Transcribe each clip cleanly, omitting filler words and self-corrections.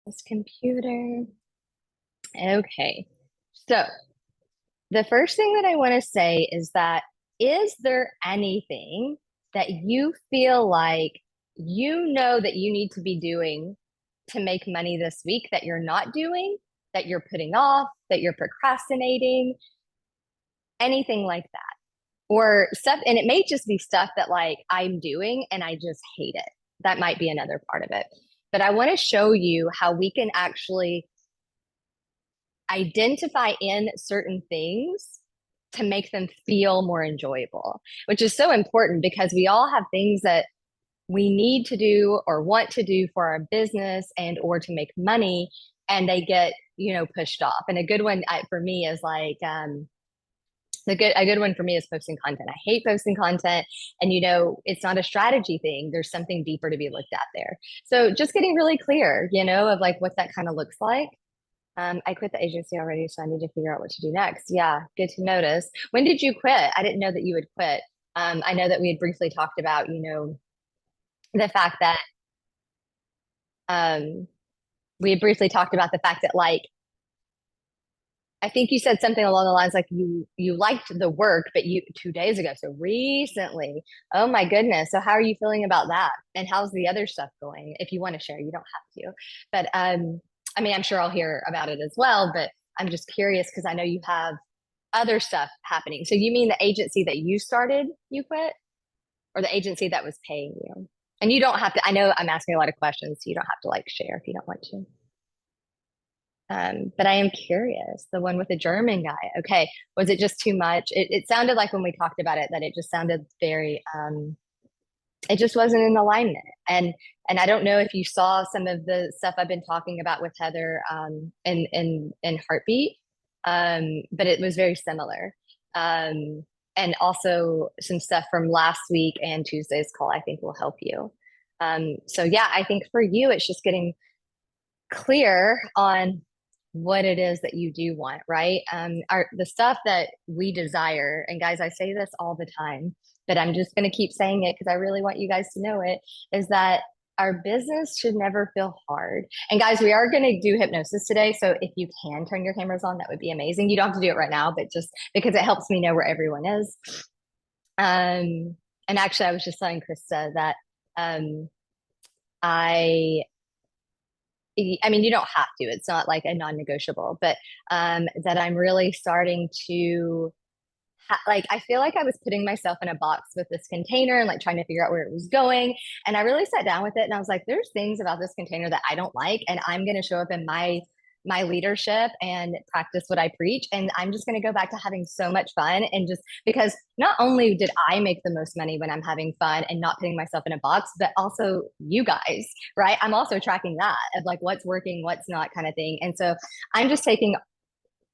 This computer. Okay. So the first thing that I want to say is that is there anything that you feel like you know that you need to be doing to make money this week that you're not doing, that you're putting off, that you're procrastinating, anything like that? Or stuff, and it may just be stuff that like I'm doing and I just hate it. That might be another part of it. But I want to show you how we can actually identify in certain things to make them feel more enjoyable, which is so important because we all have things that we need to do or want to do for our business and or to make money, and they get pushed off. And a good one for me is like a good one for me is posting content. I hate posting content, and it's not a strategy thing. There's something deeper to be looked at there. So just getting really clear, of like what that kind of looks like. I quit the agency already, so I need to figure out what to do next. Yeah, good to notice. When did you quit? I didn't know that you had quit. I know that we had briefly talked about, the fact that we had briefly talked about the fact that like I think you said something along the lines like you liked the work, but you 2 days ago, so recently. Oh my goodness. So how are you feeling about that? And how's the other stuff going? If you want to share, you don't have to. But I mean, I'm sure I'll hear about it as well, but I'm just curious because I know you have other stuff happening. So you mean the agency that you started, you quit, or the agency that was paying you? And you don't have to, I know I'm asking a lot of questions, so you don't have to like share if you don't want to. But I am curious, the one with the German guy. Okay, was it just too much? It sounded like when we talked about it that it just sounded very, it just wasn't in alignment. And I don't know if you saw some of the stuff I've been talking about with Heather in Heartbeat, but it was very similar. And also some stuff from last week and Tuesday's call I think will help you. So yeah, I think for you, it's just getting clear on what it is that you do want, right? The stuff that we desire, and guys, I say this all the time, but I'm just going to keep saying it because I really want you guys to know it, is that our business should never feel hard. And guys, we are going to do hypnosis today. So if you can turn your cameras on, that would be amazing. You don't have to do it right now, but just because it helps me know where everyone is. And actually, I was just telling Krista that I mean, you don't have to. It's not like a non-negotiable, but that I'm really starting to like, I feel like I was putting myself in a box with this container and like trying to figure out where it was going. And I really sat down with it and I was like, there's things about this container that I don't like, and I'm going to show up in my leadership and practice what I preach. And I'm just going to go back to having so much fun. And just because not only did I make the most money when I'm having fun and not putting myself in a box, but also you guys, right? I'm also tracking that of like what's working, what's not kind of thing. And so I'm just taking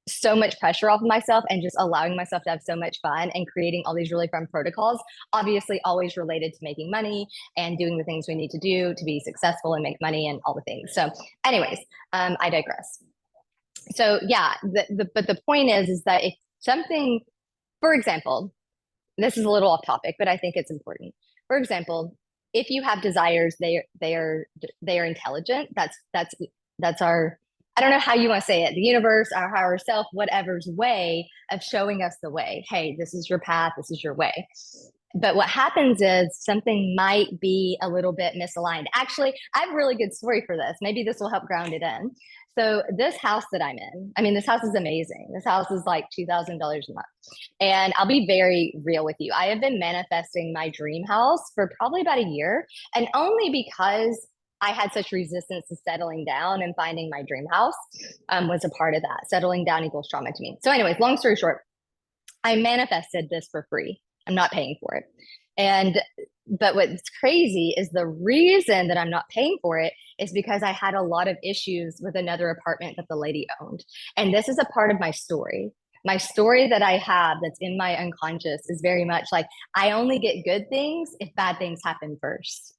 so much pressure off of myself and just allowing myself to have so much fun and creating all these really fun protocols, obviously always related to making money and doing the things we need to do to be successful and make money and all the things. So anyways, I digress. So yeah, but the point is that if something, for example, this is a little off topic, but I think it's important. For example, if you have desires, they are intelligent. That's our, I don't know how you want to say it, the universe, our higher self, whatever's way of showing us the way. Hey, this is your path, this is your way. But what happens is something might be a little bit misaligned. Actually, I have a really good story for this. Maybe this will help ground it in. So this house that I'm in, I mean, this house is amazing. This house is like $2,000 a month. And I'll be very real with you. I have been manifesting my dream house for probably about a year, and only because I had such resistance to settling down and finding my dream house was a part of that. Settling down equals trauma to me. So anyways, long story short, I manifested this for free. I'm not paying for it. And but what's crazy is the reason that I'm not paying for it is because I had a lot of issues with another apartment that the lady owned. And this is a part of my story. My story that I have that's in my unconscious is very much like I only get good things if bad things happen first.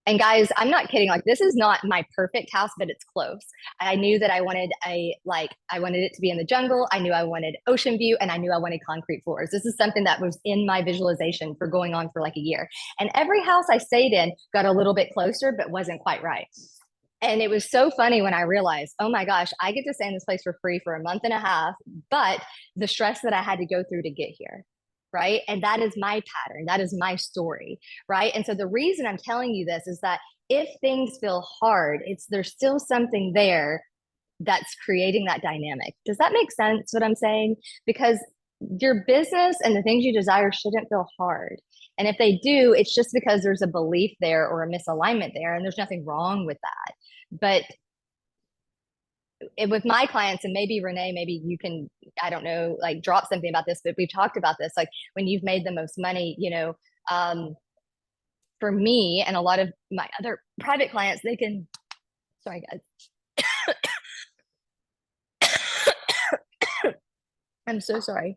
And guys, I'm not kidding. Like, this is not my perfect house, but it's close. I knew that I wanted I wanted it to be in the jungle. I knew I wanted ocean view, and I knew I wanted concrete floors. This is something that was in my visualization for going on for like a year. And every house I stayed in got a little bit closer, but wasn't quite right. And it was so funny when I realized, oh my gosh, I get to stay in this place for free for a month and a half, but the stress that I had to go through to get here. Right. And that is my pattern. That is my story. Right. And so the reason I'm telling you this is that if things feel hard, there's still something there that's creating that dynamic. Does that make sense what I'm saying? Because your business and the things you desire shouldn't feel hard. And if they do, it's just because there's a belief there or a misalignment there, and there's nothing wrong with that. But with my clients, and maybe Renee, maybe you can, I don't know, like drop something about this, but we've talked about this, like when you've made the most money, for me and a lot of my other private clients, they can, sorry guys, I'm so sorry.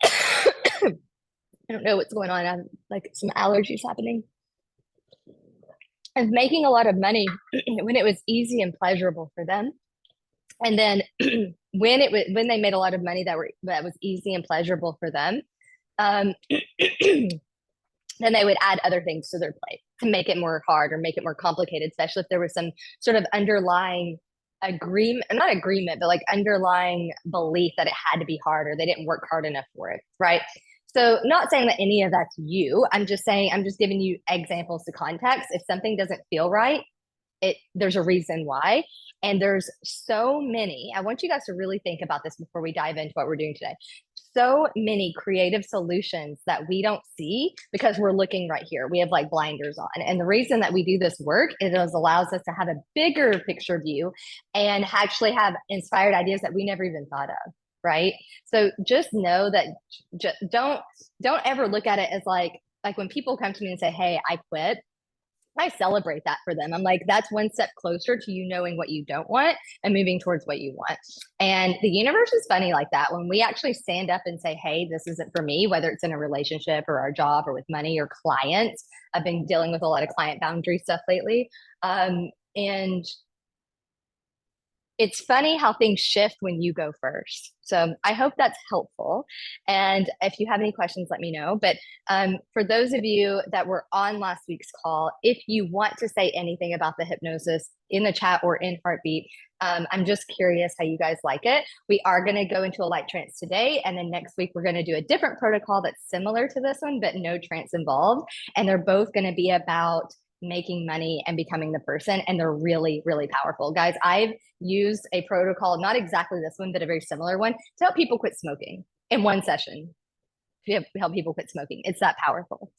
I don't know what's going on. I have like some allergies happening. And making a lot of money when it was easy and pleasurable for them. And then when they made a lot of money that was easy and pleasurable for them, um, then they would add other things to their plate to make it more hard or make it more complicated, especially if there was some sort of underlying agreement, not agreement, but like underlying belief that it had to be hard or they didn't work hard enough for it. Right. So, not saying that any of that's you. I'm just saying, I'm just giving you examples to context. If something doesn't feel right, there's a reason why. And there's so many, I want you guys to really think about this before we dive into what we're doing today. So many creative solutions that we don't see because we're looking right here. We have like blinders on. And the reason that we do this work is it allows us to have a bigger picture view and actually have inspired ideas that we never even thought of. Right. So just know that don't ever look at it as like when people come to me and say, hey, I quit, I celebrate that for them. I'm like, that's one step closer to you knowing what you don't want and moving towards what you want. And the universe is funny like that. When we actually stand up and say, hey, this isn't for me, whether it's in a relationship or our job or with money or clients. I've been dealing with a lot of client boundary stuff lately. And it's funny how things shift when you go first. So I hope that's helpful. And if you have any questions, let me know. But for those of you that were on last week's call, if you want to say anything about the hypnosis in the chat or in Heartbeat, I'm just curious how you guys like it. We are going to go into a light trance today. And then next week, we're going to do a different protocol that's similar to this one, but no trance involved. And they're both going to be about making money and becoming the person. And they're really, really powerful. Guys, I've used a protocol, not exactly this one, but a very similar one to help people quit smoking in one session. To help people quit smoking. It's that powerful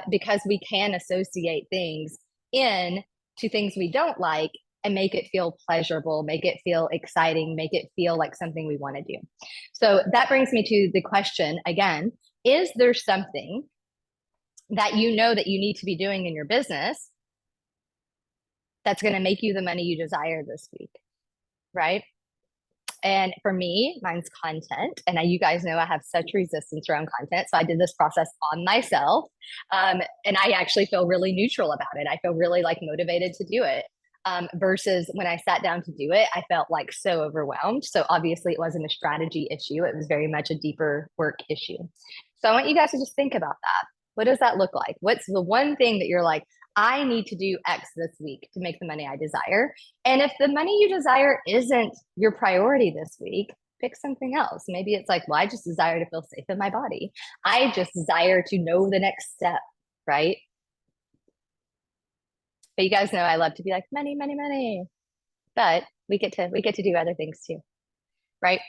because we can associate things in to things we don't like and make it feel pleasurable, make it feel exciting, make it feel like something we want to do. So that brings me to the question again, is there something that you know that you need to be doing in your business that's going to make you the money you desire this week, right? And for me, mine's content. And you guys know I have such resistance around content. So I did this process on myself. And I actually feel really neutral about it. I feel really like motivated to do it. Versus when I sat down to do it, I felt like so overwhelmed. So obviously it wasn't a strategy issue. It was very much a deeper work issue. So I want you guys to just think about that. What does that look like? What's the one thing that you're like, I need to do X this week to make the money I desire? And if the money you desire isn't your priority this week, pick something else. Maybe it's like, well, I just desire to feel safe in my body. I just desire to know the next step, right? But you guys know I love to be like money, money, money. But we get to do other things too, right?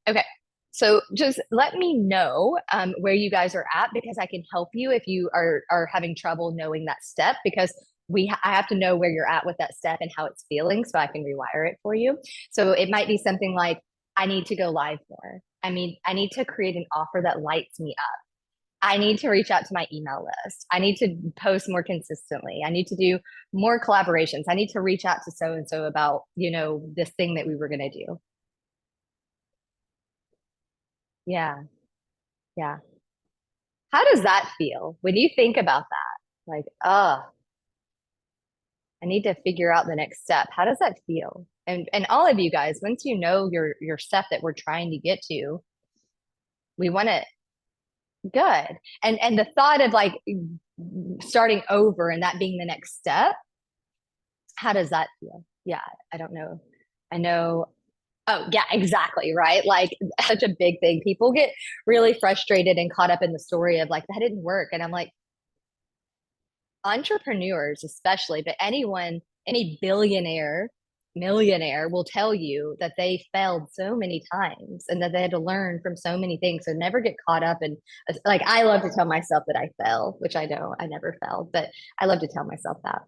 Okay. So just let me know where you guys are at because I can help you if you are having trouble knowing that step because I have to know where you're at with that step and how it's feeling so I can rewire it for you. So it might be something like I need to go live more. I mean, I need to create an offer that lights me up. I need to reach out to my email list. I need to post more consistently. I need to do more collaborations. I need to reach out to so and so about, this thing that we were going to do. Yeah. Yeah. How does that feel when you think about that? Like, oh, I need to figure out the next step. How does that feel? And all of you guys, once you know your step that we're trying to get to, we want to good. And the thought of like starting over and that being the next step, How does that feel? Yeah, I don't know. I know. Oh, yeah, exactly. Right. Like such a big thing. People get really frustrated and caught up in the story of like, that didn't work. And I'm like, entrepreneurs, especially, but anyone, any billionaire, millionaire will tell you that they failed so many times and that they had to learn from so many things. So never get caught up in, like, I love to tell myself that I fell, which I know I never failed, but I love to tell myself that.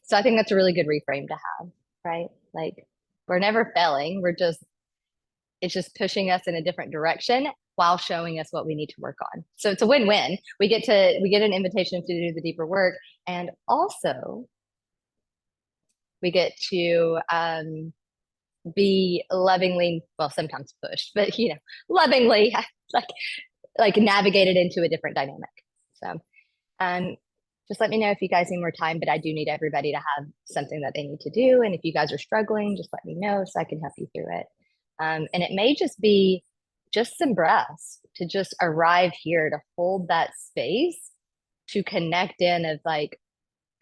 So I think that's a really good reframe to have, right? Like, we're never failing. It's just pushing us in a different direction while showing us what we need to work on. So it's a win-win. We get an invitation to do the deeper work, and also we get to be lovingly, well, sometimes pushed, but lovingly like navigated into a different dynamic. So um, just let me know if you guys need more time, but I do need everybody to have something that they need to do. And if you guys are struggling, just let me know so I can help you through it. And it may just be just some breaths to just arrive here to hold that space to connect in of like,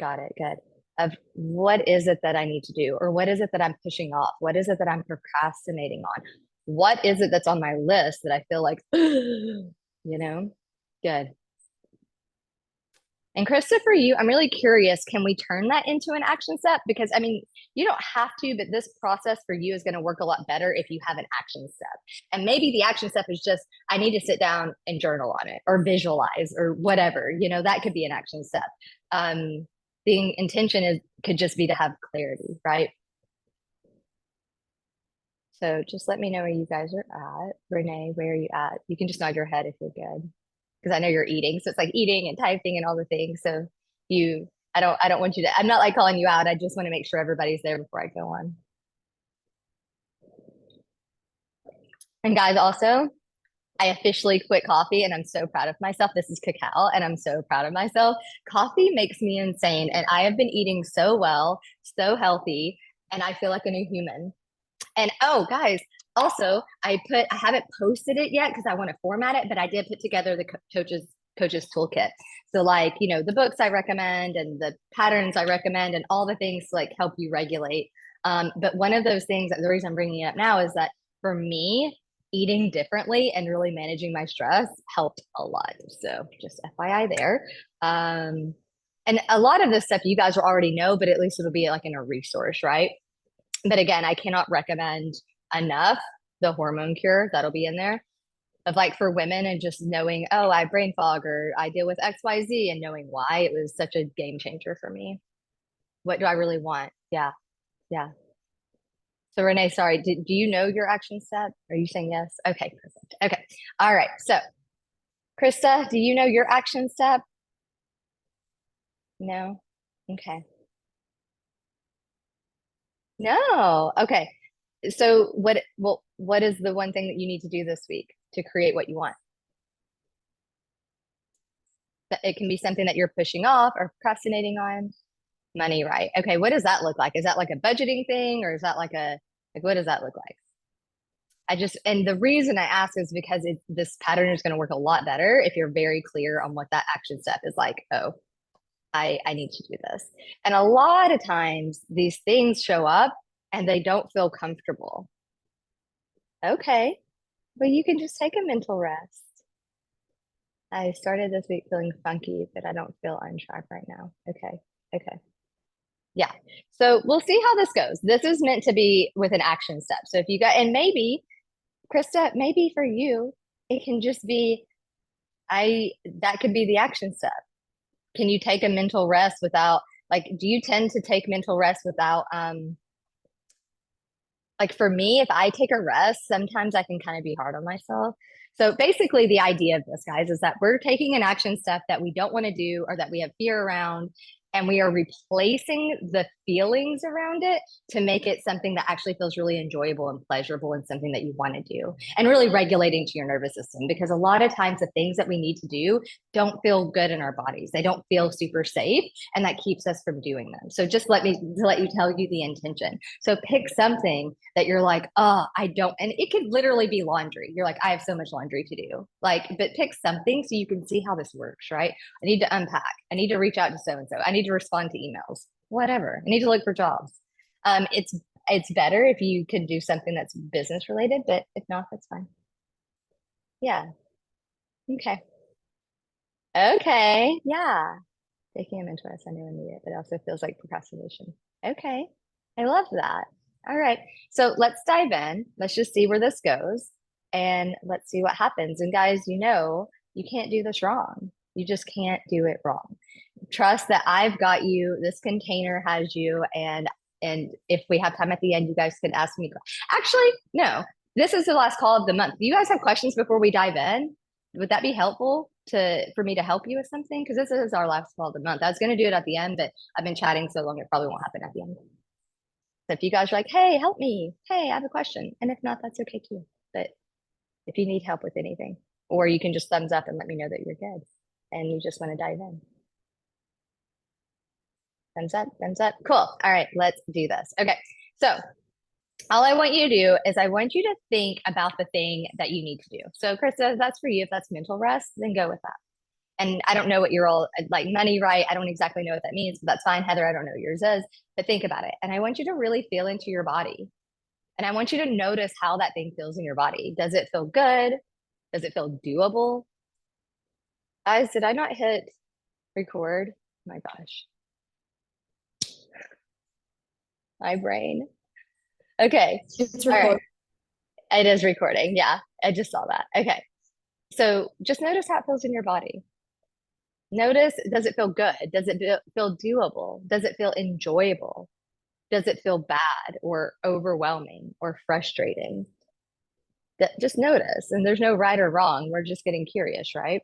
got it, good. Of what is it that I need to do? Or what is it that I'm pushing off? What is it that I'm procrastinating on? What is it that's on my list that I feel like, good. And Christopher, I'm really curious, can we turn that into an action step? Because I mean, you don't have to, but this process for you is going to work a lot better if you have an action step. And maybe the action step is just, I need to sit down and journal on it or visualize or whatever, that could be an action step. The intention could just be to have clarity, right? So just let me know where you guys are at. Renee, where are you at? You can just nod your head if you're good, because I know you're eating. So it's like eating and typing and all the things. So I don't want you to, I'm not like calling you out. I just want to make sure everybody's there before I go on. And guys, also, I officially quit coffee and I'm so proud of myself. This is cacao and I'm so proud of myself. Coffee makes me insane. And I have been eating so well, so healthy, and I feel like a new human. And oh, guys, also I haven't posted it yet because I want to format it, but I did put together the coaches toolkit. So like, the books I recommend and the patterns I recommend and all the things to like help you regulate. But one of those things, the reason I'm bringing it up now is that for me, eating differently and really managing my stress helped a lot. So just FYI there. And a lot of this stuff you guys will already know, but at least it'll be like in a resource, right? But again, I cannot recommend enough the hormone cure that'll be in there of like for women and just knowing, oh, I have brain fog or I deal with XYZ and knowing why. It was such a game changer for me. What do I really want? Yeah. Yeah. So Renee, sorry, do you know your action step? Are you saying yes? Okay, perfect. Okay. All right. So Krista, do you know your action step? No? Okay. No. Okay. So what is the one thing that you need to do this week to create what you want? It can be something that you're pushing off or procrastinating on. Money, right? Okay, what does that look like? Is that like a budgeting thing or is that like what does that look like? And the reason I ask is because this pattern is going to work a lot better if you're very clear on what that action step is like. Oh, I need to do this. And a lot of times these things show up and they don't feel comfortable. Okay, but you can just take a mental rest. I started this week feeling funky, but I don't feel on track right now. Okay. Okay. Yeah. So we'll see how this goes. This is meant to be with an action step. So if you got, and maybe, Krista, maybe for you, it can just be, that could be the action step. Can you take a mental rest without, like, do you tend to take mental rest without, like for me, if I take a rest, sometimes I can kind of be hard on myself. So basically, the idea of this, guys, is that we're taking an action step that we don't want to do or that we have fear around, and we are replacing the feelings around it to make it something that actually feels really enjoyable and pleasurable and something that you want to do, and really regulating to your nervous system. Because a lot of times, the things that we need to do don't feel good in our bodies, they don't feel super safe, and that keeps us from doing them. So just let you tell you the intention. So pick something that you're like, oh, I don't, and it could literally be laundry. You're like, I have so much laundry to do. Like, but pick something so you can see how this works, right? I need to unpack. I need to reach out to so and so. I need to respond to emails. whatever. I need to look for jobs. It's better if you could do something that's business related, but if not, that's fine. Yeah. Okay. Okay. Yeah. Taking a mentor, I knew I need it, but it also feels like procrastination. Okay. I love that. All right. So let's dive in. Let's just see where this goes and let's see what happens. And guys, you can't do this wrong. You just can't do it wrong. Trust that I've got you. This container has you. And if we have time at the end, you guys can ask me. Actually, no. This is the last call of the month. Do you guys have questions before we dive in? Would that be helpful for me to help you with something? Because this is our last call of the month. I was going to do it at the end, but I've been chatting so long, it probably won't happen at the end. So if you guys are like, hey, help me. Hey, I have a question. And if not, that's okay too. But if you need help with anything, or you can just thumbs up and let me know that you're good and you just want to dive in. Thumbs up, thumbs up. Cool. All right, let's do this. Okay. So all I want you to do is I want you to think about the thing that you need to do. So Krista, if that's for you. If that's mental rest, then go with that. And I don't know what you're all like money, right? I don't exactly know what that means, but that's fine. Heather, I don't know what yours is, but think about it. And I want you to really feel into your body. And I want you to notice how that thing feels in your body. Does it feel good? Does it feel doable? Guys, did I not hit record? Oh my gosh, my brain. Okay. It's All right. recording. It is recording. Yeah. I just saw that. Okay. So just notice how it feels in your body. Notice, does it feel good? Does it feel doable? Does it feel enjoyable? Does it feel bad or overwhelming or frustrating? Just notice. And there's no right or wrong. We're just getting curious, right?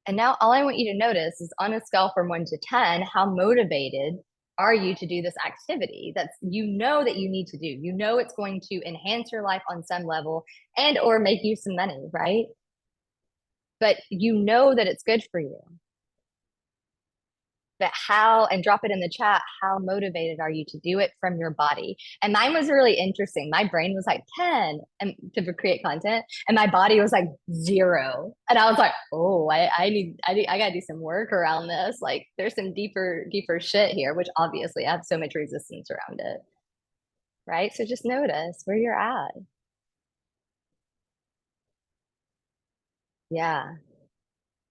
And now all I want you to notice is on a scale from 1 to 10, how motivated are you to do this activity that's that you need to do? You know it's going to enhance your life on some level and or make you some money, right? But you know that it's good for you. But and drop it in the chat, how motivated are you to do it from your body? And mine was really interesting. My brain was like 10 and to create content, and my body was like 0. And I was like, oh, I gotta do some work around this. Like there's some deeper shit here, which obviously I have so much resistance around it. Right. So just notice where you're at. Yeah.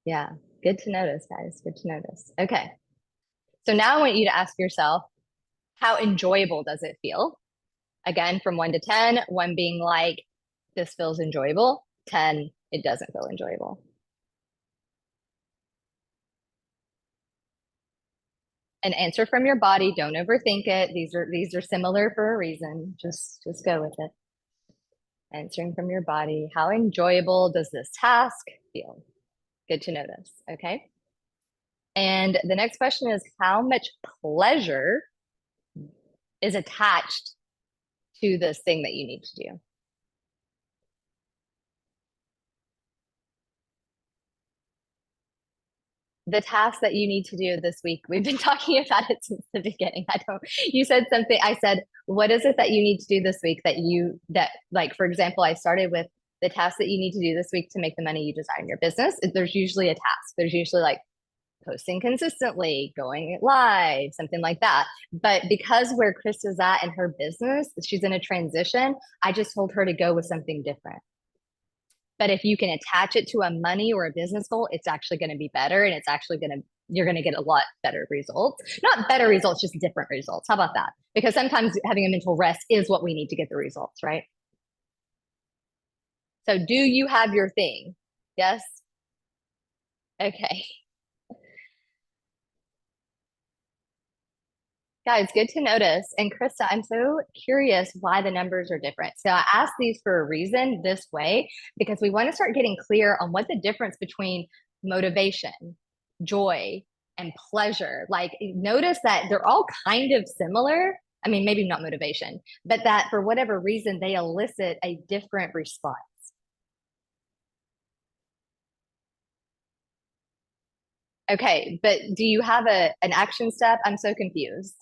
Yeah. Good to notice, guys. Good to notice. Okay. So now I want you to ask yourself, how enjoyable does it feel? Again, from 1 to 10, 1 being like, this feels enjoyable, 10, it doesn't feel enjoyable. An answer from your body, don't overthink it. These are similar for a reason. Just go with it. Answering from your body, how enjoyable does this task feel? Good to notice, okay? And the next question is, how much pleasure is attached to this thing that you need to do? The task that you need to do this week. We've been talking about it since the beginning. You said something. I said, what is it that you need to do this week like, for example, I started with the task that you need to do this week to make the money you desire in your business. There's usually a task. There's usually like posting consistently, going live, something like that. But because where Chris is at in her business, she's in a transition. I just told her to go with something different. But if you can attach it to a money or a business goal, it's actually going to be better, and you're going to get a lot better results. Not better results, just different results. How about that? Because sometimes having a mental rest is what we need to get the results, right? So do you have your thing? Yes? Okay. Guys, good to notice. And Krista, I'm so curious why the numbers are different. So I asked these for a reason this way, because we want to start getting clear on what the difference between motivation, joy, and pleasure. Like, notice that they're all kind of similar. I mean, maybe not motivation, but that for whatever reason, they elicit a different response. Okay, but do you have an action step? I'm so confused.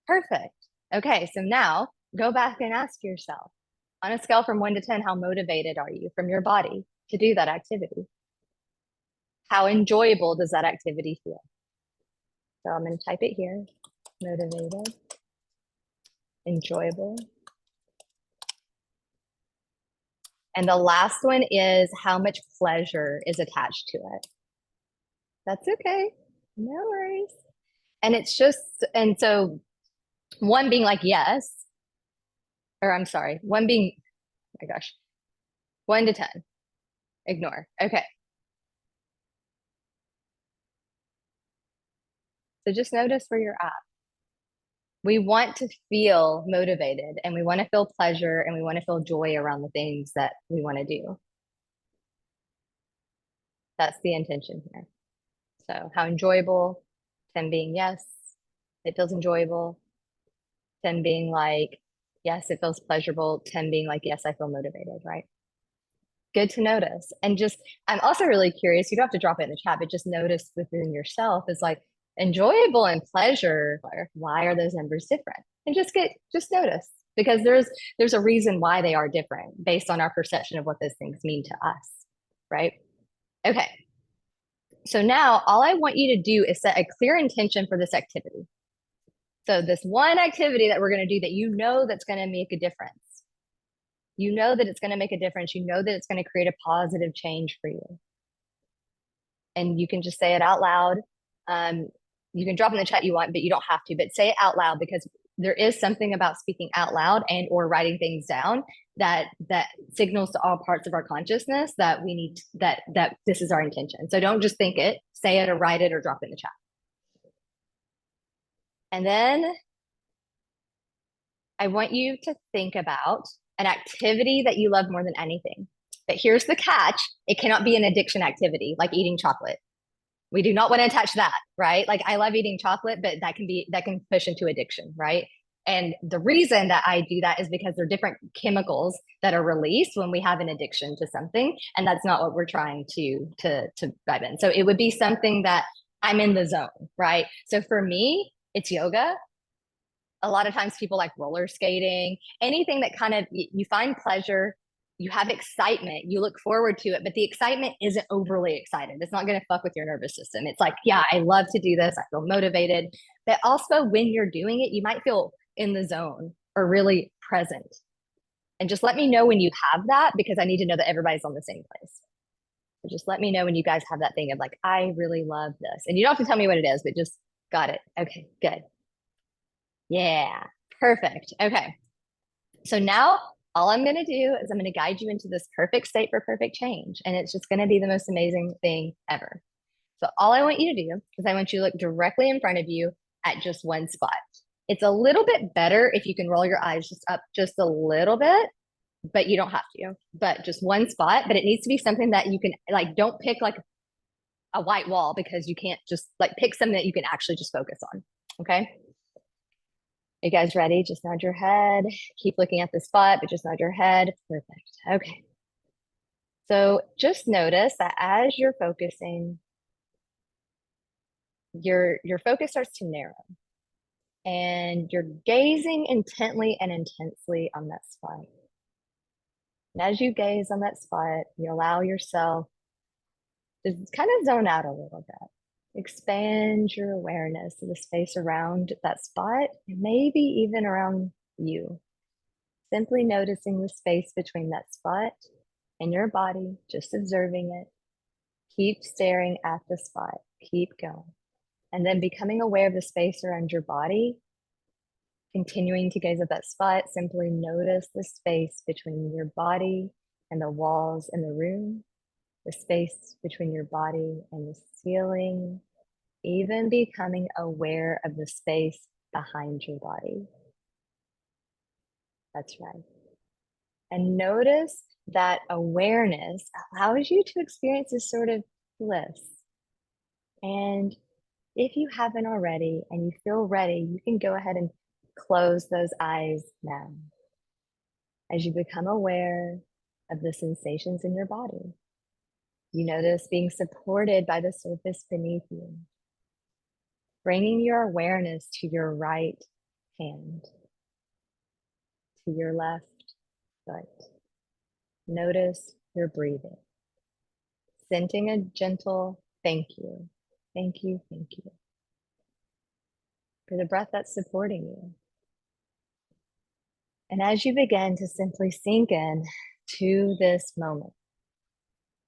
Perfect. Okay, so now go back and ask yourself, on a scale from 1 to 10, how motivated are you from your body to do that activity? How enjoyable does that activity feel? So I'm going to type it here, motivated, enjoyable. And the last one is how much pleasure is attached to it. That's okay. No worries. And it's just, and so one being like, yes, or I'm sorry, one being, oh my gosh, 1 to 10, ignore. Okay. So just notice where you're at. We want to feel motivated and we want to feel pleasure and we want to feel joy around the things that we want to do. That's the intention here. So, how enjoyable? 10 being yes, it feels enjoyable. 10 being like, yes, it feels pleasurable. 10 being like, yes, I feel motivated, right? Good to notice. And just, I'm also really curious, you don't have to drop it in the chat, but just notice within yourself is like enjoyable and pleasure. Why are those numbers different? And just notice because there's a reason why they are different based on our perception of what those things mean to us, right? Okay. So now all I want you to do is set a clear intention for this activity. So this one activity that we're going to do that you know that's going to make a difference. You know that it's going to make a difference. You know that it's going to create a positive change for you. And you can just say it out loud. You can drop in the chat you want, but you don't have to, but say it out loud because there is something about speaking out loud and or writing things down that signals to all parts of our consciousness that we need that this is our intention. So don't just think it, say it or write it or drop it in the chat. And then I want you to think about an activity that you love more than anything. But here's the catch. It cannot be an addiction activity like eating chocolate. We do not want to touch that, right? Like I love eating chocolate, but that can push into addiction, right? And the reason that I do that is because there are different chemicals that are released when we have an addiction to something, and that's not what we're trying to dive in. So it would be something that I'm in the zone, right? So for me, it's yoga. A lot of times people like roller skating, anything that kind of you find pleasure, you have excitement, you look forward to it, but the excitement isn't overly excited. It's not going to fuck with your nervous system. It's like, yeah, I love to do this. I feel motivated. But also when you're doing it, you might feel in the zone or really present. And just let me know when you have that because I need to know that everybody's on the same place. So just let me know when you guys have that thing of like, I really love this. And you don't have to tell me what it is, but just got it. Okay, good. Yeah, perfect. Okay. So now all I'm going to do is I'm going to guide you into this perfect state for perfect change. And it's just going to be the most amazing thing ever. So all I want you to do is I want you to look directly in front of you at just one spot. It's a little bit better if you can roll your eyes just up just a little bit, but you don't have to, but just one spot. But it needs to be something that you can like, don't pick like a white wall because you can't just like pick something that you can actually just focus on. Okay. You guys ready? Just nod your head. Keep looking at the spot, but just nod your head. Perfect. Okay. So just notice that as you're focusing, your focus starts to narrow and you're gazing intently and intensely on that spot. And as you gaze on that spot, you allow yourself to kind of zone out a little bit. Expand your awareness to the space around that spot, and maybe even around you. Simply noticing the space between that spot and your body, just observing it. Keep staring at the spot. Keep going. And then becoming aware of the space around your body, continuing to gaze at that spot, simply notice the space between your body and the walls in the room, the space between your body and the ceiling, even becoming aware of the space behind your body. That's right. And notice that awareness allows you to experience this sort of bliss. And if you haven't already and you feel ready, you can go ahead and close those eyes now as you become aware of the sensations in your body. You notice being supported by the surface beneath you, bringing your awareness to your right hand. to your left foot. Notice your breathing. Sending a gentle thank you, thank you, thank you for the breath that's supporting you. And as you begin to simply sink in to this moment,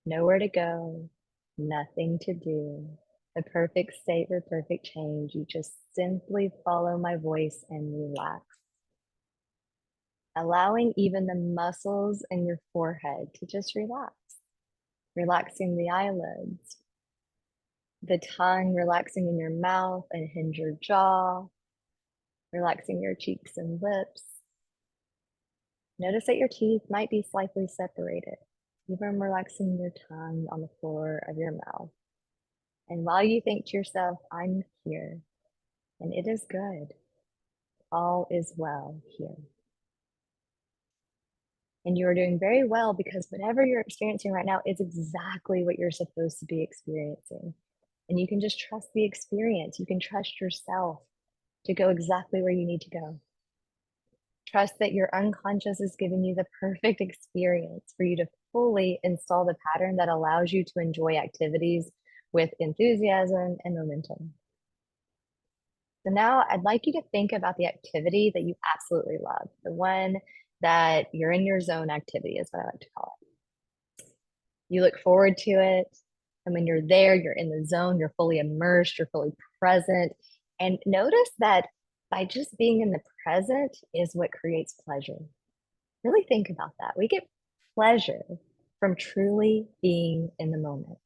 nowhere to go, nothing to do, the perfect state for perfect change, you just simply follow my voice and relax. Allowing even the muscles in your forehead to just relax. Relaxing the eyelids, the tongue relaxing in your mouth and hinge your jaw, relaxing your cheeks and lips. Notice that your teeth might be slightly separated, even relaxing your tongue on the floor of your mouth. And while you think to yourself, I'm here, and it is good, all is well here. And you are doing very well, because whatever you're experiencing right now is exactly what you're supposed to be experiencing. And you can just trust the experience. You can trust yourself to go exactly where you need to go. Trust that your unconscious is giving you the perfect experience for you to fully install the pattern that allows you to enjoy activities with enthusiasm and momentum. So now I'd like you to think about the activity that you absolutely love, the one that you're in your zone activity is what I like to call it. You look forward to it. And when you're there, you're in the zone, you're fully immersed, you're fully present. And notice that by just being in the present is what creates pleasure. Really think about that. We get pleasure from truly being in the moment.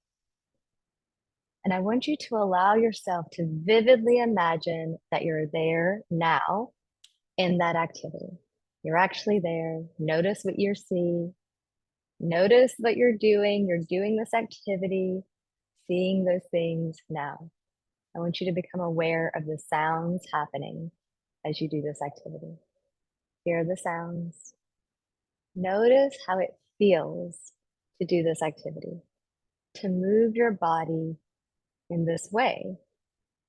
And I want you to allow yourself to vividly imagine that you're there now in that activity. You're actually there. Notice what you see. Notice what you're doing. You're doing this activity, seeing those things now. I want you to become aware of the sounds happening as you do this activity. Hear the sounds. Notice how it feels to do this activity, to move your body in this way,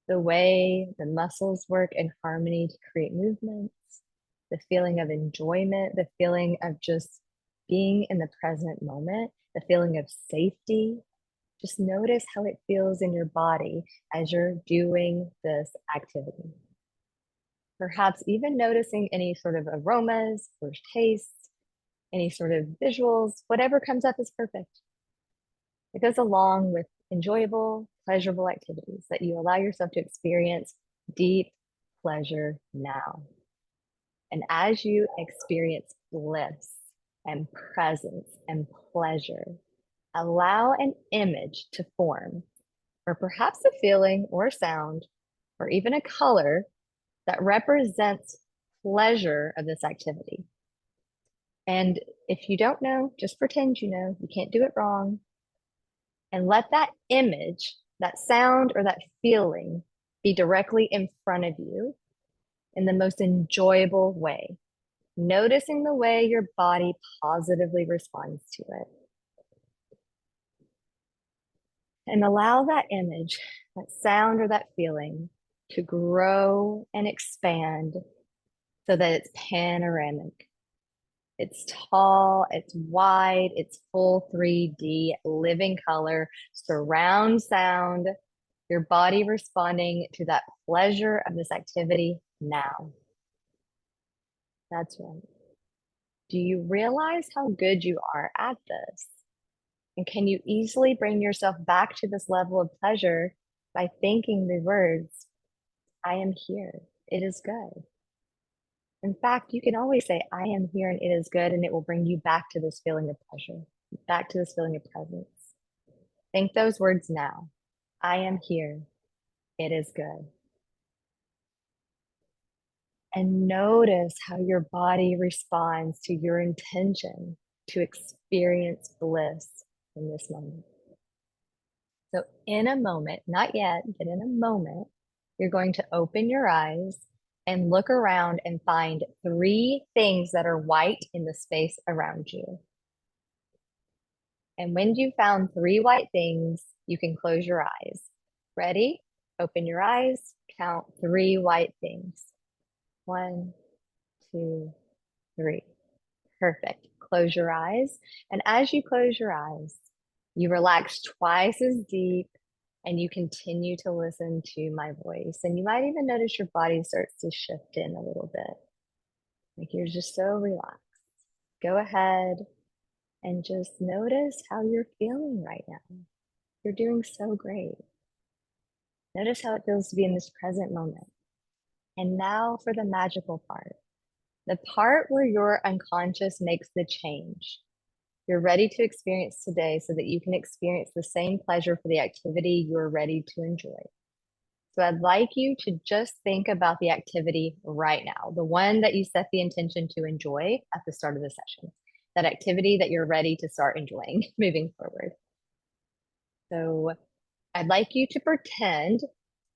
the way the muscles work in harmony to create movements, the feeling of enjoyment, the feeling of just being in the present moment, the feeling of safety. Just notice how it feels in your body as you're doing this activity. Perhaps even noticing any sort of aromas or tastes, any sort of visuals, whatever comes up is perfect. It goes along with enjoyable, pleasurable activities that you allow yourself to experience deep pleasure now. And as you experience bliss and presence and pleasure, allow an image to form, or perhaps a feeling or a sound, or even a color that represents pleasure of this activity. And if you don't know, just pretend you know. You can't do it wrong. And let that image, that sound, or that feeling be directly in front of you in the most enjoyable way, noticing the way your body positively responds to it. And allow that image, that sound, or that feeling to grow and expand so that it's panoramic. It's tall, it's wide, it's full 3D, living color, surround sound, your body responding to that pleasure of this activity now. That's right. Do you realize how good you are at this? And can you easily bring yourself back to this level of pleasure by thinking the words, I am here, it is good. In fact, you can always say, I am here and it is good, and it will bring you back to this feeling of pleasure, back to this feeling of presence. Think those words now. I am here, it is good. And notice how your body responds to your intention to experience bliss in this moment. So in a moment, not yet, but in a moment, you're going to open your eyes and look around and find 3 things that are white in the space around you. And when you found 3 white things, you can close your eyes. Ready? Open your eyes, count 3 white things. 1, 2, 3. Perfect. Close your eyes. And as you close your eyes, you relax twice as deep and you continue to listen to my voice. And you might even notice your body starts to shift in a little bit. Like you're just so relaxed. Go ahead and just notice how you're feeling right now. You're doing so great. Notice how it feels to be in this present moment. And now for the magical part, the part where your unconscious makes the change. You're ready to experience today so that you can experience the same pleasure for the activity you're ready to enjoy. So I'd like you to just think about the activity right now, the one that you set the intention to enjoy at the start of the session, that activity that you're ready to start enjoying moving forward. So I'd like you to pretend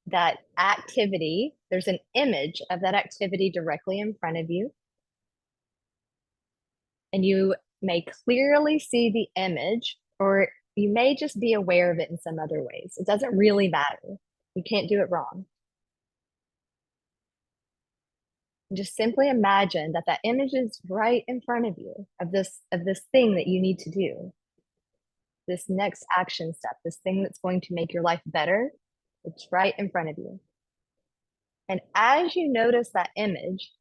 that activity, there's an image of that activity directly in front of you. And you may clearly see the image, or you may just be aware of it in some other ways. It doesn't really matter. You can't do it wrong. Just simply imagine that that image is right in front of you of this thing that you need to do, this next action step, this thing that's going to make your life better. It's right in front of you. And as you notice that image,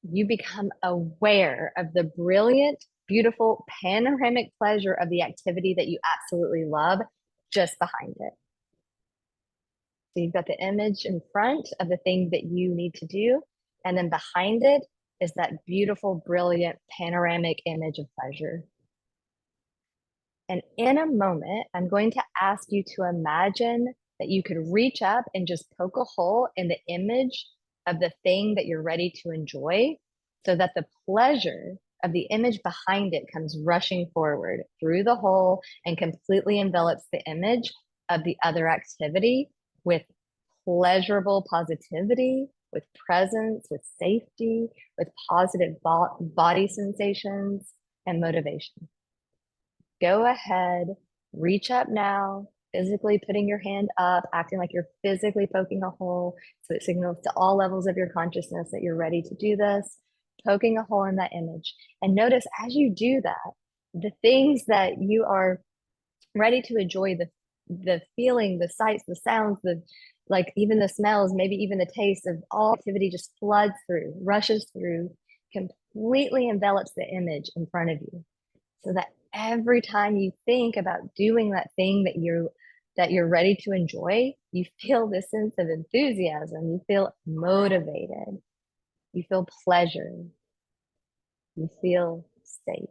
you become aware of the brilliant, beautiful, panoramic pleasure of the activity that you absolutely love just behind it. So you've got the image in front of the thing that you need to do, and then behind it is that beautiful, brilliant, panoramic image of pleasure. And in a moment, I'm going to ask you to imagine that you could reach up and just poke a hole in the image of the thing that you're ready to enjoy so that the pleasure of the image behind it comes rushing forward through the hole and completely envelops the image of the other activity with pleasurable positivity, with presence, with safety, with positive body sensations and motivation. Go ahead, reach up now, physically putting your hand up, acting like you're physically poking a hole. So it signals to all levels of your consciousness that you're ready to do this, poking a hole in that image. And notice as you do that, the things that you are ready to enjoy, the feeling, the sights, the sounds, the like even the smells, maybe even the taste of all activity just floods through, rushes through, completely envelops the image in front of you. So that every time you think about doing that thing that you're ready to enjoy, you feel this sense of enthusiasm, you feel motivated, you feel pleasure, you feel safe.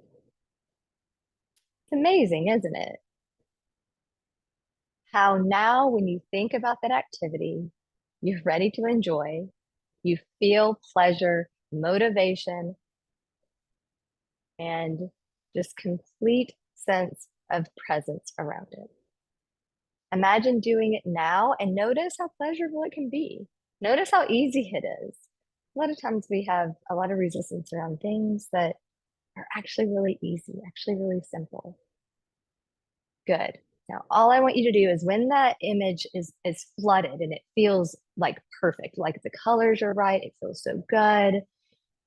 It's amazing, isn't it? How now when you think about that activity you're ready to enjoy, you feel pleasure, motivation, and just complete sense of presence around it. Imagine doing it now and notice how pleasurable it can be. Notice how easy it is. A lot of times we have a lot of resistance around things that are actually really easy, actually really simple. Good. Now, all I want you to do is when that image is flooded and it feels like perfect, like the colors are right, it feels so good,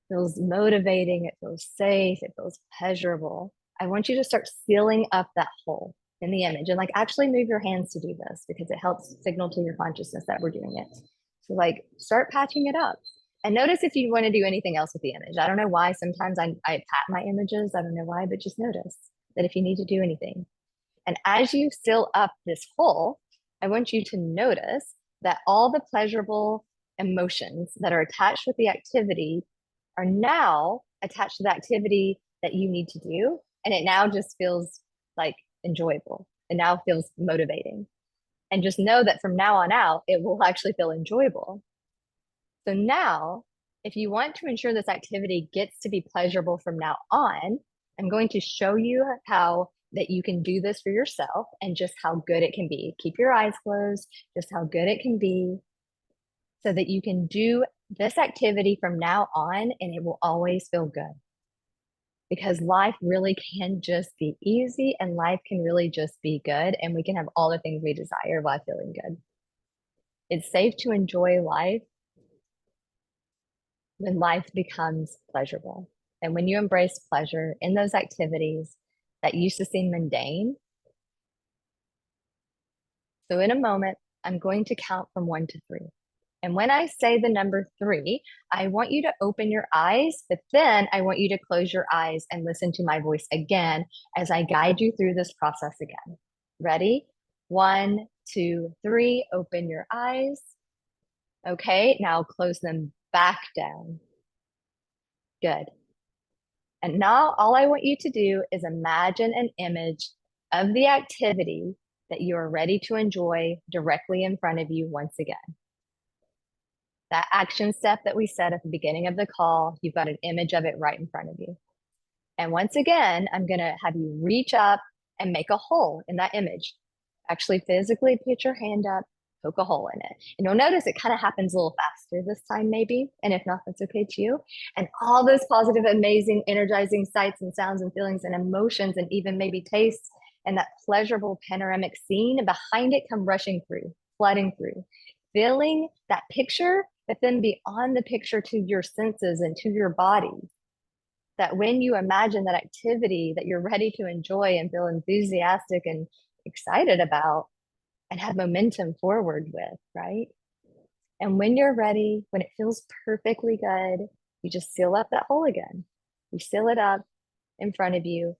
feels motivating, it feels safe, it feels pleasurable. I want you to start sealing up that hole in the image and like actually move your hands to do this because it helps signal to your consciousness that we're doing it. So like start patching it up. And notice if you want to do anything else with the image. I don't know why sometimes I pat my images. I don't know why, but just notice that if you need to do anything. And as you seal up this hole, I want you to notice that all the pleasurable emotions that are attached with the activity are now attached to the activity that you need to do. And it now just feels like enjoyable. It now feels motivating. And just know that from now on out, it will actually feel enjoyable. So now, if you want to ensure this activity gets to be pleasurable from now on, I'm going to show you how that you can do this for yourself and just how good it can be. Keep your eyes closed, just how good it can be so that you can do this activity from now on and it will always feel good. Because life really can just be easy and life can really just be good and we can have all the things we desire while feeling good. It's safe to enjoy life when life becomes pleasurable. And when you embrace pleasure in those activities that used to seem mundane, so in a moment, I'm going to count from 1 to 3. And when I say the number 3, I want you to open your eyes, but then I want you to close your eyes and listen to my voice again as I guide you through this process again. Ready? 1, 2, 3, open your eyes. Okay, now close them back down. Good. And now all I want you to do is imagine an image of the activity that you are ready to enjoy directly in front of you once again. That action step that we said at the beginning of the call, you've got an image of it right in front of you. And once again, I'm going to have you reach up and make a hole in that image. Actually, physically put your hand up, poke a hole in it. And you'll notice it kind of happens a little faster this time, maybe. And if not, that's okay too. And all those positive, amazing, energizing sights and sounds and feelings and emotions and even maybe tastes and that pleasurable panoramic scene behind it come rushing through, flooding through, feeling that picture, but then beyond the picture to your senses and to your body. That when you imagine that activity that you're ready to enjoy and feel enthusiastic and excited about and have momentum forward with, right? And when you're ready, when it feels perfectly good, you just seal up that hole again. You seal it up in front of you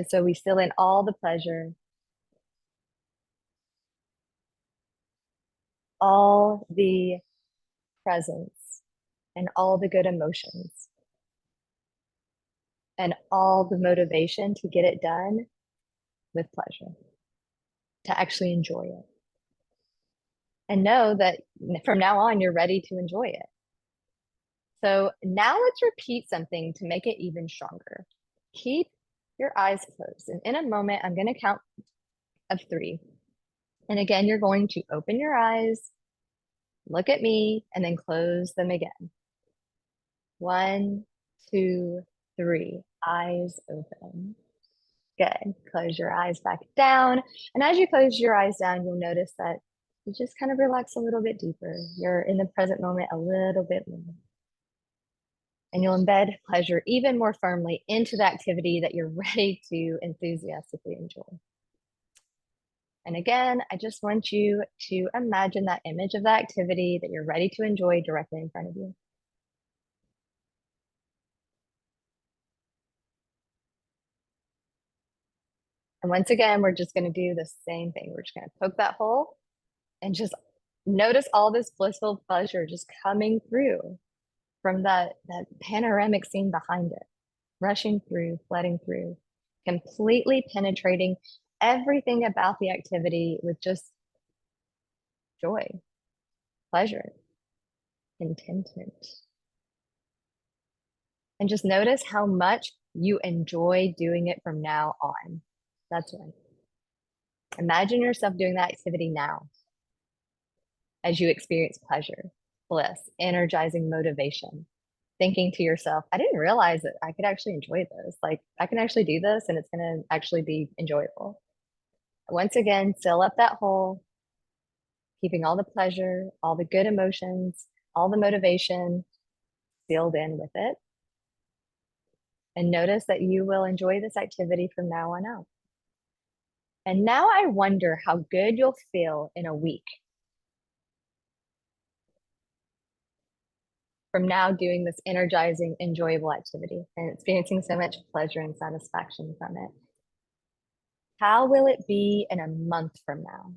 so we seal in all the pleasure, all the presence, and all the good emotions, and all the motivation to get it done with pleasure, to actually enjoy it. And know that from now on, you're ready to enjoy it. So now let's repeat something to make it even stronger. Keep your eyes closed. And in a moment, I'm going to count of 3. And again, you're going to open your eyes, look at me, and then close them again. 1, 2, 3. Eyes open. Good. Close your eyes back down. And as you close your eyes down, you'll notice that you just kind of relax a little bit deeper. You're in the present moment a little bit more. And you'll embed pleasure even more firmly into the activity that you're ready to enthusiastically enjoy. And again, I just want you to imagine that image of that activity that you're ready to enjoy directly in front of you. And once again, we're just going to do the same thing. We're just going to poke that hole and just notice all this blissful pleasure just coming through from that panoramic scene behind it, rushing through, flooding through, completely penetrating everything about the activity with just joy, pleasure, contentment. And just notice how much you enjoy doing it from now on. That's right. Imagine yourself doing that activity now as you experience pleasure, bliss, energizing motivation, thinking to yourself, I didn't realize that I could actually enjoy this. Like, I can actually do this and it's going to actually be enjoyable. Once again, fill up that hole, keeping all the pleasure, all the good emotions, all the motivation sealed in with it. And notice that you will enjoy this activity from now on out. And now I wonder how good you'll feel in a week from now doing this energizing, enjoyable activity and experiencing so much pleasure and satisfaction from it. How will it be in a month from now,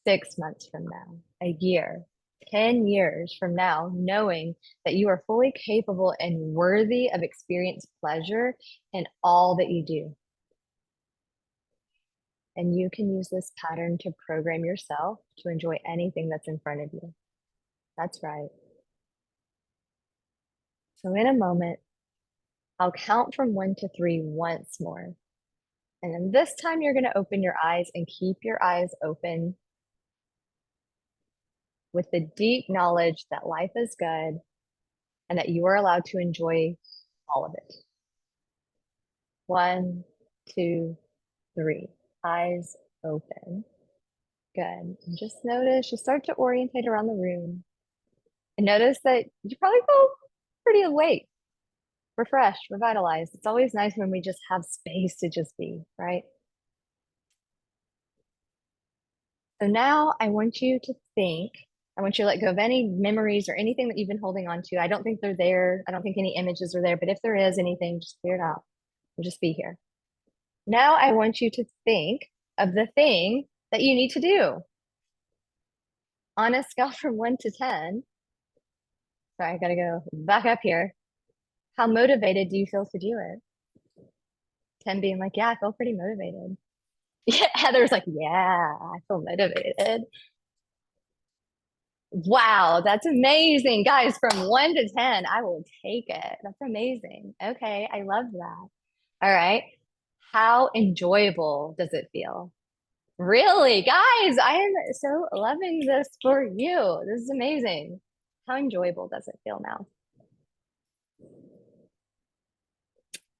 6 months from now, a year, 10 years from now, knowing that you are fully capable and worthy of experience pleasure in all that you do? And you can use this pattern to program yourself to enjoy anything that's in front of you. That's right. So in a moment, I'll count from 1 to 3 once more. And then this time you're going to open your eyes and keep your eyes open with the deep knowledge that life is good and that you are allowed to enjoy all of it. 1, 2, 3. Eyes open. Good. And just notice, just start to orientate around the room. And notice that you probably feel pretty awake. refreshed, revitalized. It's always nice when we just have space to just be, right? So now I want you to think, I want you to let go of any memories or anything that you've been holding on to. I don't think they're there. I don't think any images are there, but if there is anything, just clear it out and just be here. Now I want you to think of the thing that you need to do on a scale from 1 to 10. Sorry, I gotta go back up here. How motivated do you feel to do it? 10 being like, yeah, I feel pretty motivated. Yeah, Heather's like, yeah, I feel motivated. Wow, that's amazing. Guys, from 1 to 10, I will take it. That's amazing. Okay, I love that. All right. How enjoyable does it feel? Really, guys, I am so loving this for you. This is amazing. How enjoyable does it feel now?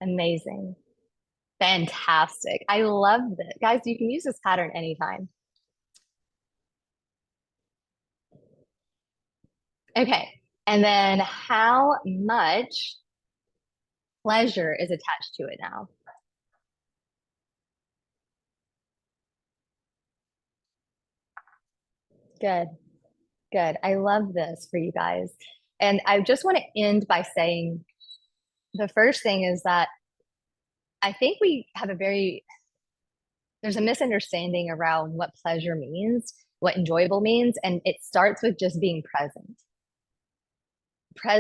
Amazing. Fantastic. I love this. Guys, you can use this pattern anytime. Okay. And then how much pleasure is attached to it now? Good. Good. I love this for you guys. And I just want to end by saying the first thing is that I think we have there's a misunderstanding around what pleasure means, what enjoyable means, and it starts with just being present.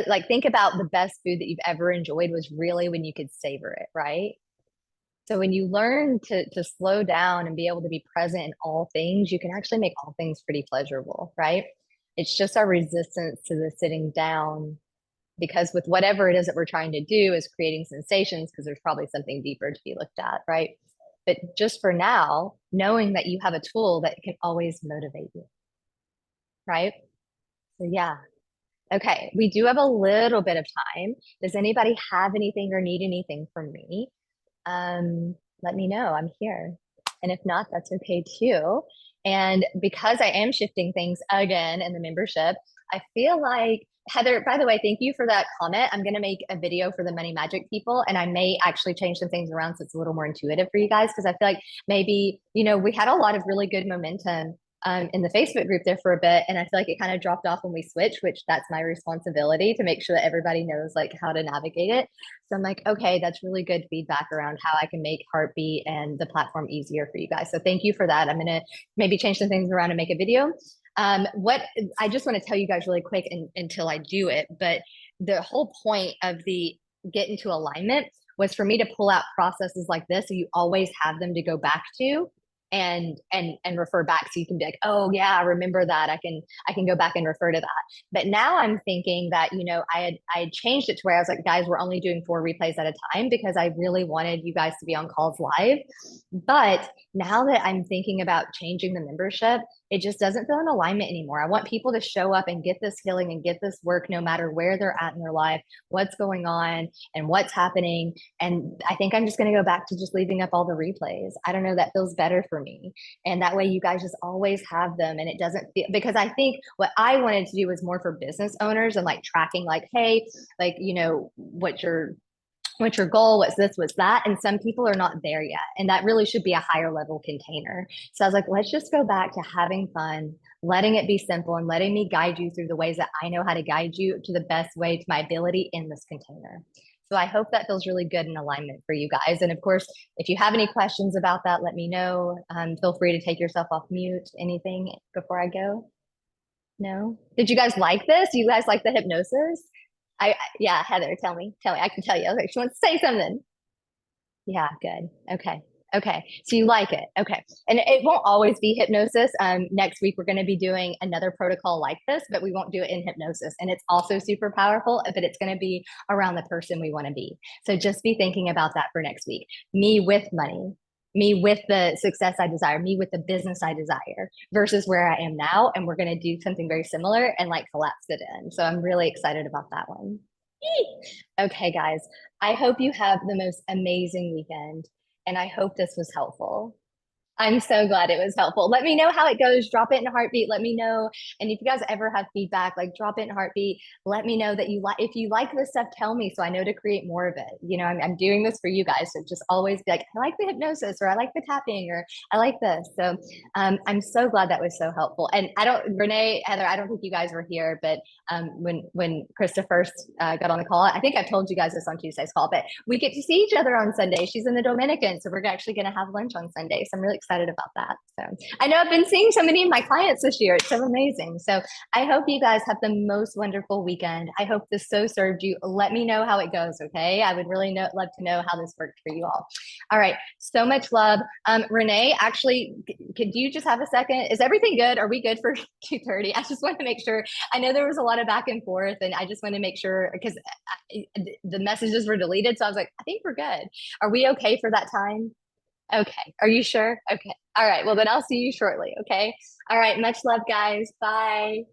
Like, think about the best food that you've ever enjoyed was really when you could savor it, right? So when you learn to slow down and be able to be present in all things, you can actually make all things pretty pleasurable, right? It's just our resistance to the sitting down because with whatever it is that we're trying to do is creating sensations because there's probably something deeper to be looked at, right? But just for now, knowing that you have a tool that can always motivate you, right? So yeah. Okay, we do have a little bit of time. Does anybody have anything or need anything from me? Let me know. I'm here. And if not, that's okay too. And because I am shifting things again in the membership, I feel like Heather, by the way, thank you for that comment. I'm going to make a video for the money magic people, and I may actually change some things around so it's a little more intuitive for you guys because I feel like maybe, we had a lot of really good momentum in the Facebook group there for a bit. And I feel like it kind of dropped off when we switched, which that's my responsibility to make sure that everybody knows like how to navigate it. So I'm like, okay, that's really good feedback around how I can make Heartbeat and the platform easier for you guys. So thank you for that. I'm going to maybe change some things around and make a video. What I just want to tell you guys really quick until I do it, but the whole point of the get into alignment was for me to pull out processes like this so you always have them to go back to and refer back so you can be like, oh yeah, I remember that. I can go back and refer to that. But now I'm thinking that I had changed it to where I was like, guys, we're only doing 4 replays at a time because I really wanted you guys to be on calls live. But now that I'm thinking about changing the membership, it just doesn't feel in alignment anymore. I want people to show up and get this healing and get this work no matter where they're at in their life, what's going on and what's happening. And I think I'm just going to go back to just leaving up all the replays. I don't know, that feels better for me. And that way you guys just always have them and it doesn't feel, because I think what I wanted to do was more for business owners and like tracking like, hey, like, what's your goal, what's this, what's that, and some people are not there yet, and that really should be a higher level container. So I was like, let's just go back to having fun, letting it be simple, and letting me guide you through the ways that I know how to guide you to the best way to my ability in this container. So I hope that feels really good in alignment for you guys. And of course, if you have any questions about that, let me know. Feel free to take yourself off mute. Anything before I go? No? Did you guys like this? Do you guys like the hypnosis? Yeah, Heather, tell me. I can tell you. Okay, she wants to say something. Yeah, good. Okay. Okay. So you like it. Okay. And it won't always be hypnosis. Next week we're going to be doing another protocol like this, but we won't do it in hypnosis. And it's also super powerful, but it's going to be around the person we want to be. So just be thinking about that for next week. Me with money, me with the success I desire, me with the business I desire versus where I am now. And we're going to do something very similar and like collapse it in. So I'm really excited about that one. Okay, guys, I hope you have the most amazing weekend and I hope this was helpful. I'm so glad it was helpful. Let me know how it goes. Drop it in a heartbeat. Let me know. And if you guys ever have feedback, like drop it in a heartbeat. Let me know that you like, if you like this stuff, tell me so I know to create more of it. I'm doing this for you guys. So just always be like, I like the hypnosis or I like the tapping or I like this. So I'm so glad that was so helpful. And Renee, Heather, I don't think you guys were here, but when Krista first got on the call, I think I've told you guys this on Tuesday's call, but we get to see each other on Sunday. She's in the Dominican, so we're actually going to have lunch on Sunday. So I'm really excited about that. So I know I've been seeing so many of my clients this year. It's so amazing. So I hope you guys have the most wonderful weekend. I hope this so served you. Let me know how it goes. Okay. I would really love to know how this worked for you all. All right. So much love. Renee, actually, could you just have a second? Is everything good? Are we good for 2:30? I just want to make sure. I know there was a lot of back and forth, and I just want to make sure because the messages were deleted. So I was like, I think we're good. Are we okay for that time? Okay. Are you sure? Okay. All right. Well, then I'll see you shortly. Okay. All right. Much love, guys. Bye.